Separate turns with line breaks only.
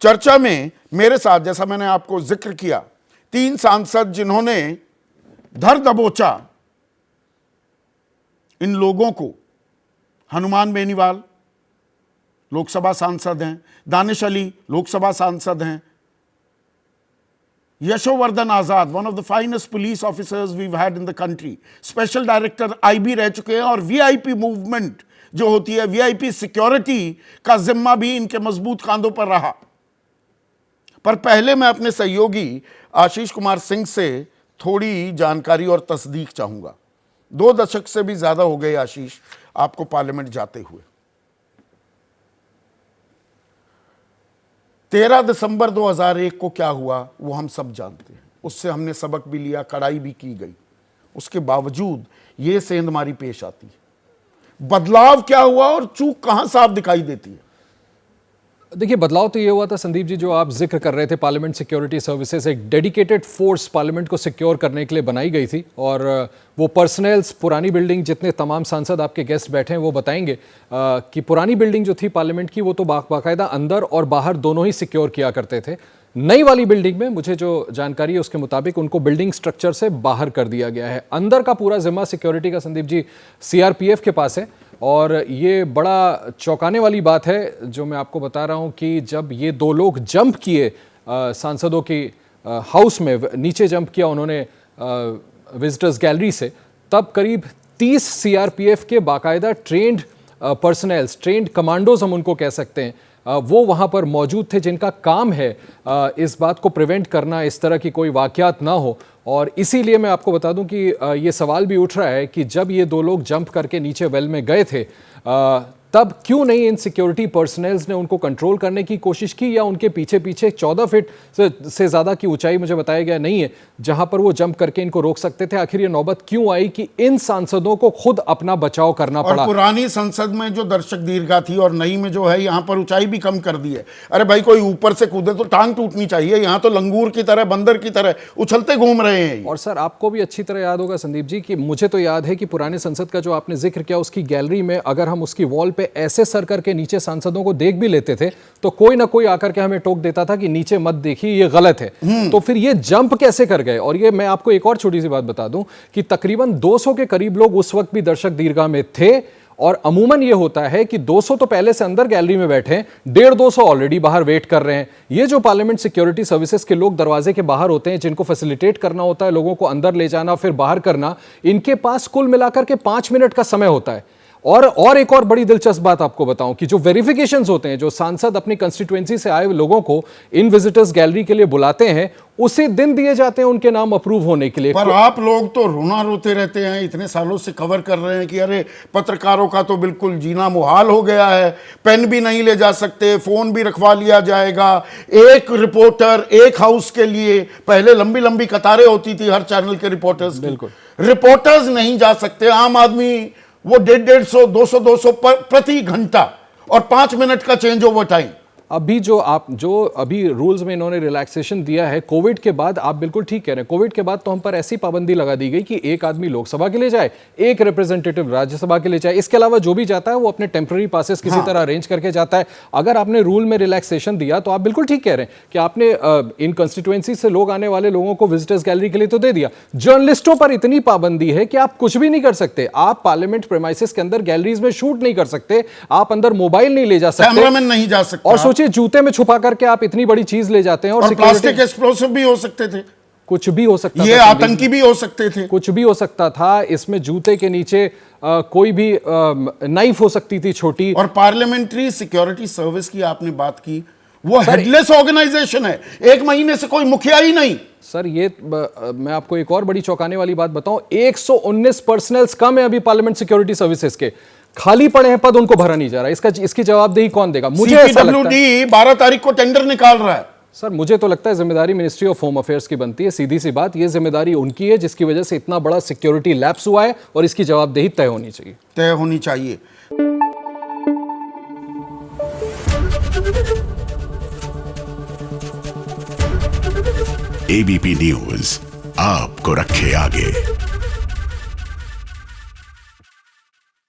चर्चा में मेरे साथ, जैसा मैंने आपको जिक्र किया, 3 सांसद जिन्होंने धर दबोचा इन लोगों को। हनुमान बेनीवाल लोकसभा सांसद हैं, दानिश अली लोकसभा सांसद हैं, Yashovardhan Azad, one of the finest police officers we had in the country, special director IB रह चुके हैं, और वीआईपी मूवमेंट जो होती है, वीआईपी सिक्योरिटी का जिम्मा भी इनके मजबूत कांधों पर रहा। पर पहले मैं अपने सहयोगी आशीष कुमार सिंह से थोड़ी जानकारी और तस्दीक चाहूंगा। 2 दशक से भी ज्यादा हो गए आशीष आपको पार्लियामेंट जाते हुए। 13 दिसंबर 2001 को क्या हुआ वो हम सब जानते हैं। उससे हमने सबक भी लिया, कड़ाई भी की गई। उसके बावजूद ये सेंधमारी पेश आती है। बदलाव क्या हुआ और चूक कहां साफ दिखाई देती है?
देखिए, बदलाव तो ये हुआ था संदीप जी, जो आप जिक्र कर रहे थे, पार्लियामेंट सिक्योरिटी सर्विसेज एक डेडिकेटेड फोर्स पार्लियामेंट को सिक्योर करने के लिए बनाई गई थी। और वो पर्सनल्स, पुरानी बिल्डिंग, जितने तमाम सांसद आपके गेस्ट बैठे हैं वो बताएंगे कि पुरानी बिल्डिंग जो थी पार्लियामेंट की, वो तो बाकायदा अंदर और बाहर दोनों ही सिक्योर किया करते थे। नई वाली बिल्डिंग में मुझे जो जानकारी है उसके मुताबिक उनको बिल्डिंग स्ट्रक्चर से बाहर कर दिया गया है। अंदर का पूरा जिम्मा सिक्योरिटी का संदीप जी सीआरपीएफ के पास है। और ये बड़ा चौंकाने वाली बात है जो मैं आपको बता रहा हूं कि जब ये 2 लोग जंप किए सांसदों की हाउस में, नीचे जंप किया उन्होंने विजिटर्स गैलरी से, तब करीब 30 सीआरपीएफ के बाकायदा ट्रेंड पर्सनल्स, ट्रेंड कमांडोज हम उनको कह सकते हैं, वो वहाँ पर मौजूद थे, जिनका काम है इस बात को प्रिवेंट करना, इस तरह की कोई वाक़यात ना हो। और इसीलिए मैं आपको बता दूं कि ये सवाल भी उठ रहा है कि जब ये 2 लोग जंप करके नीचे वेल में गए थे, तब क्यों नहीं इन सिक्योरिटी पर्सनल्स ने उनको कंट्रोल करने की कोशिश की, या उनके पीछे पीछे 14 फीट से ज़्यादा की ऊंचाई मुझे बताया गया नहीं है जहां पर वो जंप करके इनको रोक सकते थे। आखिर ये नौबत क्यों आई कि इन सांसदों को खुद अपना बचाव करना पड़ा?
पुरानी संसद में जो दर्शक दीर्घा थी और नई में जो है, यहां पर ऊंचाई भी कम कर दी है। अरे भाई, कोई ऊपर से कूदे तो टांग टूटनी चाहिए, यहां तो लंगूर की तरह, बंदर की तरह उछलते घूम रहे हैं।
और सर, आपको भी अच्छी तरह याद होगा संदीप जी कि मुझे तो याद है कि पुराने संसद का जो आपने जिक्र किया, उसकी गैलरी में अगर हम उसकी वॉल पे ऐसे सर करके नीचे सांसदों को देख भी लेते थे तो कोई ना कोई आकर के हमें टोक देता था कि नीचे मत देखिए, ये गलत है। तो फिर ये जंप कैसे कर गए? और ये मैं आपको एक और छोटी सी बात बता दूं कि तकरीबन 200 के करीब लोग उस वक्त भी दर्शक दीर्घा में थे। और अमूमन ये होता है कि 200 तो पहले से अंदर गैलरी में बैठे हैं, 150-200 ऑलरेडी बाहर वेट कर रहे हैं। ये जो पार्लियामेंट सिक्योरिटी सर्विसेज के लोग दरवाजे के बाहर होते हैं, जिनको फैसिलिटेट करना होता है, लोगों को अंदर ले जाना फिर बाहर करना, इनके पास कुल मिलाकर के 5 मिनट का समय होता है। और एक और बड़ी दिलचस्प बात आपको बताऊं कि जो वेरिफिकेशंस होते हैं, जो सांसद अपनी कंस्टिट्यूएंसी से आए लोगों को इन विजिटर्स गैलरी के लिए बुलाते हैं, उसी दिन दिए जाते हैं उनके नाम अप्रूव होने के लिए।
पर आप लोग तो रोना रोते रहते हैं, इतने सालों से कवर कर रहे हैं कि अरे पत्रकारों का तो बिल्कुल जीना मुहाल हो गया है, पेन भी नहीं ले जा सकते, फोन भी रखवा लिया जाएगा। एक रिपोर्टर एक हाउस के लिए पहले लंबी लंबी कतारें होती थी हर चैनल के रिपोर्टर्स की, रिपोर्टर्स नहीं जा सकते। आम आदमी वो 150, 200 प्रति घंटा और 5 मिनट का चेंज ओवर टाइम।
अभी अभी रूल्स में इन्होंने रिलैक्सेशन दिया है कोविड के बाद, आप बिल्कुल ठीक कह रहे हैं। कोविड के बाद तो हम पर ऐसी पाबंदी लगा दी गई कि एक आदमी लोकसभा के लिए जाए, एक रिप्रेजेंटेटिव राज्यसभा के लिए जाए, इसके अलावा जो भी जाता है वो अपने टेम्पररी पासेस किसी तरह अरेंज करके जाता है। अगर आपने रूल में रिलैक्सेशन दिया तो आप बिल्कुल ठीक कह रहे हैं कि आपने इन कंस्टिट्यूएंसी से लोग आने वाले लोगों को विजिटर्स गैलरी के लिए तो दे दिया। जर्नलिस्टों पर इतनी पाबंदी है कि आप कुछ भी नहीं कर सकते। आप पार्लियामेंट प्रेमाइसेस के अंदर गैलरीज में शूट नहीं कर सकते, आप अंदर मोबाइल नहीं ले जा सकते,
कैमरामैन नहीं जा सकते।
और जूते में छुपा करके आप इतनी बड़ी चीज ले जाते हैं। और
प्लास्टिक एक्सप्लोसिव भी हो सकते थे,
कुछ भी हो सकता
ये आतंकी भी हो सकते थे,
कुछ भी हो सकता था। इसमें जूते के नीचे कोई भी नाइफ हो सकती थी छोटी।
और पार्लियामेंट्री सिक्योरिटी सर्विस की आपने बात की, वो हेडलेस ऑर्गेनाइजेशन है, 1 महीने से कोई मुखिया ही नहीं।
सर, ये मैं आपको एक और बड़ी चौंकाने वाली बात बताऊं, 119 पर्सनल्स कम है अभी पार्लियामेंट सिक्योरिटी सर्विसेज के, खाली पड़े हैं पद, उनको भरा नहीं जा रहा। इसकी जवाबदेही कौन देगा? मुझे ऐसा लगता है
12 तारीख को टेंडर निकाल रहा है।
सर, मुझे तो लगता है जिम्मेदारी मिनिस्ट्री ऑफ होम अफेयर्स की बनती है। सीधी सी बात, ये जिम्मेदारी उनकी है जिसकी वजह से इतना बड़ा सिक्योरिटी लैप्स हुआ है, और इसकी जवाबदेही तय होनी चाहिए।
एबीपी न्यूज आपको रखे आगे।